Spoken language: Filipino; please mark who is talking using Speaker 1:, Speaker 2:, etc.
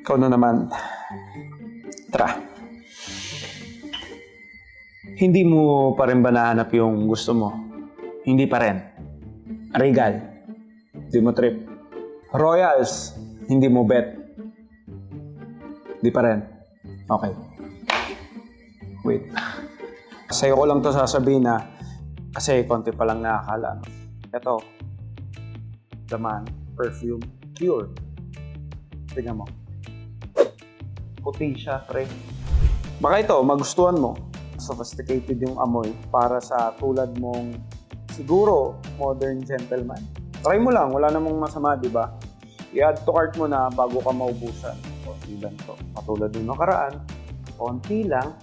Speaker 1: Ikaw na naman. Tara. Hindi mo pa rin ba nahanap yung gusto mo? Hindi pa rin. Regal. Hindi mo trip. Royals. Hindi mo bet. Hindi pa rin. Okay. Wait. Sa'yo ko lang to sasabihin na kasi konti pa lang nakakala. Ito. Laman. Perfume. Pure. Tingnan mo. Puti siya, pre. Baka ito, magustuhan mo. Sophisticated yung amoy para sa tulad mong siguro modern gentleman. Try mo lang, wala namang masama, di ba? I-add to cart mo na bago ka maubusan. Konti lang to. Katulad ng nakaraan, konti lang.